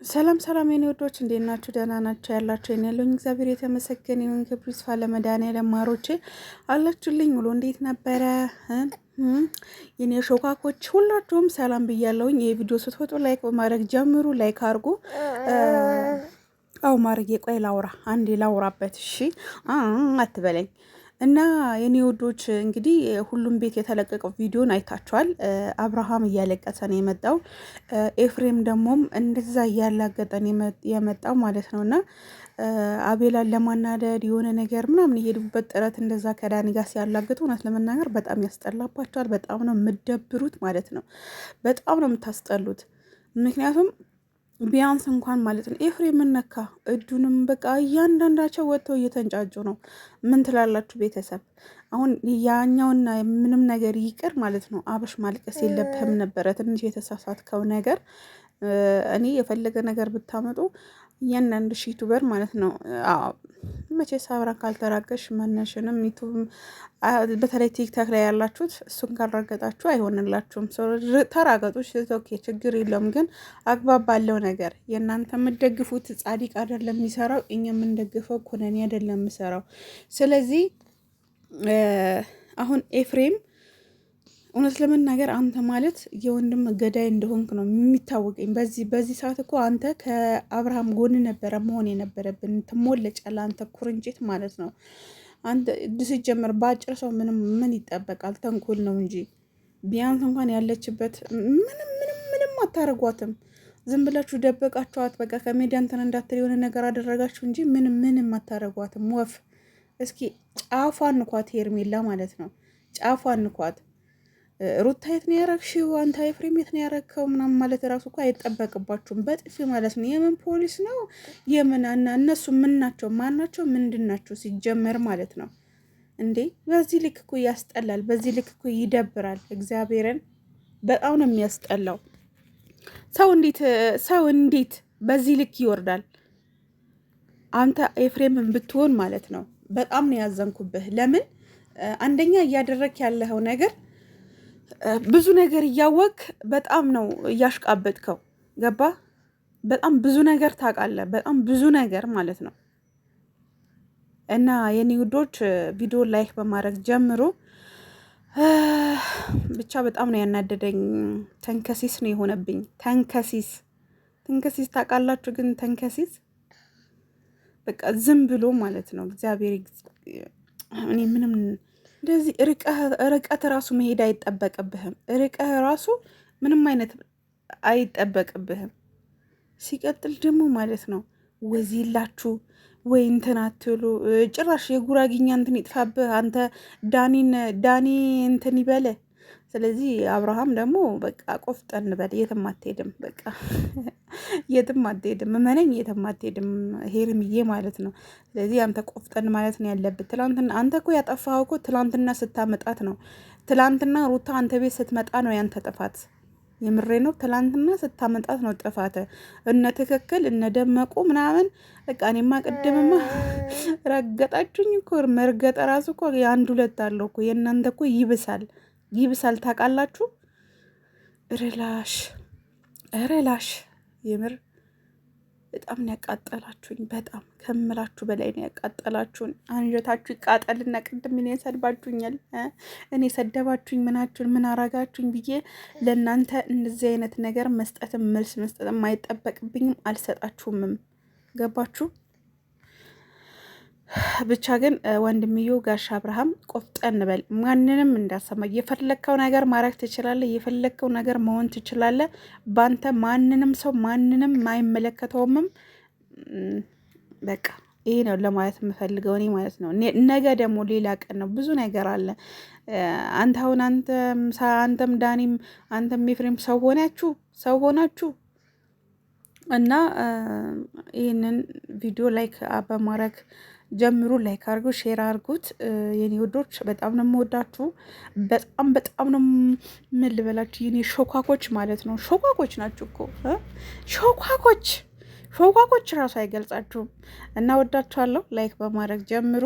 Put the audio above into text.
ሰላም ሰላም የኔ ወዶች እንዴት ናችሁ? ደህና ናችሁ? ያላችሁ የኔ ያለኝ እግዚአብሔር የተመሰገነ ይሁን። ክብሩ ይስፋ ለመድኃኒዓለም ማሮቼ አላችሁልኝ ውሎ እንዴት ነበረ? የኔ ሾካኮች ሁላችሁም ሰላም ብያለሁኝ። ይሄ ቪዲዮ ስትወጡ ላይክ በማድረግ ጀምሩ። ላይክ አድርጉ። አው ማርጌ ቆይ ላውራ አንዴ ላውራበት። እሺ አትበለኝ እና የኔ ወዶች እንግዲህ ሁሉም ቤት የተለቀቀው ቪዲዮን አይታችኋል። አብርሃም እያለቀሰ ነው የመጣው፣ ኤፍሬም ደግሞም እንደዛ እያላገጠ ነው የመጣው ማለት ነውና አቤላን ለማናደድ የሆነ ነገር ምናምን የሄዱበት ጥረት እንደዛ ከዳኒ ጋር ሲያላግጡ እውነት ለመናገር በጣም ያስጠላባቸዋል። በጣም ነው የምደብሩት ማለት ነው። በጣም ነው የምታስጠሉት። ምክንያቱም ቢያንስ እንኳን ማለት ነው ኤፍሬም ነካ እዱንም በቃ እያንዳንዳቸው ወጥተው እየተንጫጩ ነው። ምን ትላላችሁ ቤተሰብ? አሁን ያኛውና ምንም ነገር ይቅር ማለት ነው። አብሽ ማልቀስ የለብህም ነበረ። ትንሽ የተሳሳትከው ነገር እኔ የፈለገ ነገር ብታመጡ እያንዳንዱ ዩቱበር ማለት ነው መቼ ሳብራ ካልተራገሽ መነሽንም ዩቱብ በተለይ ቲክታክ ላይ ያላችሁት እሱን ካልረገጣችሁ አይሆንላችሁም። ተራገጡ፣ ኦኬ ችግር የለውም። ግን አግባብ ባለው ነገር የእናንተ የምትደግፉት ጻዲቅ አይደለም የሚሰራው፣ እኛ የምንደግፈው ኩነኔ አይደለም የሚሰራው። ስለዚህ አሁን ኤፍሬም እውነት ለመናገር አንተ ማለት የወንድም ገዳይ እንደሆንክ ነው የሚታወቀኝ። በዚህ ሰዓት እኮ አንተ ከአብርሃም ጎን ነበረ መሆን የነበረብን። ትሞለጫለህ አንተ ኩርንጭት ማለት ነው። አንተ ሲጀመር በአጭር ሰው ምን ይጠበቃል? ተንኮል ነው እንጂ ቢያንስ እንኳን ያለችበት ምንም አታረጓትም። ዝም ብላችሁ ደበቃችኋት። በቃ ከሜዲያ እንትን እንዳትል የሆነ ነገር አደረጋችሁ እንጂ ምንም አታረጓትም። ወፍ እስኪ ጫፏን እንኳት ሄርሜላ ማለት ነው ጫፏን እንኳት ሩታ የት ነው ያረግሽው? አንተ ኤፍሬም የት ነው ያረግከው? ምናምን ማለት ራሱ እኮ አይጠበቅባችሁም። በጥፊ ማለት ነው። የምን ፖሊስ ነው የምን እነሱ ምን ናቸው? ማን ናቸው? ምንድን ናቸው ሲጀመር ማለት ነው እንዴ? በዚህ ልክ እኮ ያስጠላል። በዚህ ልክ እኮ ይደብራል። እግዚአብሔርን በጣም ነው የሚያስጠላው። ሰው እንዴት በዚህ ልክ ይወርዳል? አንተ ኤፍሬምን ብትሆን ማለት ነው በጣም ነው ያዘንኩብህ። ለምን አንደኛ እያደረክ ያለኸው ነገር ብዙ ነገር እያወቅ በጣም ነው እያሽቃበጥከው። ገባ? በጣም ብዙ ነገር ታውቃለህ። በጣም ብዙ ነገር ማለት ነው። እና የኔ ውዶች ቪዲዮ ላይክ በማድረግ ጀምሮ ብቻ በጣም ነው ያናደደኝ። ተንከሲስ ነው የሆነብኝ። ተንከሲስ ታውቃላችሁ? ግን ተንከሲስ በቃ ዝም ብሎ ማለት ነው። እግዚአብሔር እኔ ምንም እንደዚህ ርቀት ራሱ መሄድ አይጠበቅብህም። ርቀህ ራሱ ምንም አይነት አይጠበቅብህም። ሲቀጥል ደግሞ ማለት ነው ወዚላችሁ ወይ እንትን አትሉ። ጭራሽ የጉራጊኛ እንትን ይጥፋብህ። አንተ ዳኒ እንትን ይበለ። ስለዚህ አብርሃም ደግሞ በቃ ቆፍጠን በል። የትም አትሄድም። በቃ የትም አትሄድም። እመነኝ፣ የትም አትሄድም ሄርምዬ ማለት ነው። ስለዚህ አንተ ቆፍጠን ማለት ነው ያለብህ። ትላንትና አንተ እኮ ያጠፋኸው እኮ ትላንትና ስታመጣት ነው። ትላንትና ሩታ አንተ ቤት ስትመጣ ነው ያንተ ጥፋት። የምሬ ነው። ትላንትና ስታመጣት ነው ጥፋት። እነ ትክክል እነ ደመቁ ምናምን በቃ እኔማ ቅድምማ ረገጣችሁኝ እኮ። መርገጠ ራሱ እኮ የአንድ ሁለት አለው እኮ። የእናንተ እኮ ይብሳል ታውቃላችሁ። ረላሽ የምር በጣም ነው ያቃጠላችሁኝ። በጣም ከምላችሁ በላይ ነው ያቃጠላችሁን። አንጀታችሁ ይቃጠልና ቅድም እኔ ሰድባችሁኛል። እኔ ሰደባችሁኝ ምናችሁን ምን አራጋችሁኝ ብዬ ለእናንተ እንደዚህ አይነት ነገር መስጠትም መልስ መስጠትም አይጠበቅብኝም። አልሰጣችሁምም። ገባችሁ? ብቻ ግን ወንድምየው ጋሽ አብርሃም ቆፍጠን በል። ማንንም እንዳሰማ። የፈለግከው ነገር ማድረግ ትችላለህ። የፈለግከው ነገር መሆን ትችላለህ። ባንተ ማንንም ሰው ማንንም አይመለከተውምም። በቃ ይሄ ነው ለማለት የምፈልገው እኔ ማለት ነው። ነገ ደግሞ ሌላ ቀን ነው። ብዙ ነገር አለ። አንተ አሁን አንተም ዳኒም አንተም ኤፍሬም ሰው ሆናችሁ እና ይህንን ቪዲዮ ላይክ በማድረግ ጀምሩ። ላይክ አድርጉ፣ ሼር አድርጉት የኔ ውዶች። በጣም ነው የምወዳችሁ። በጣም ነው ምን ልበላችሁ የኔ ሾካኮች ማለት ነው። ሾካኮች ናችሁ እኮ ሾካኮች ራሱ አይገልጻችሁም። እና ወዳችኋለሁ። ላይክ በማድረግ ጀምሩ።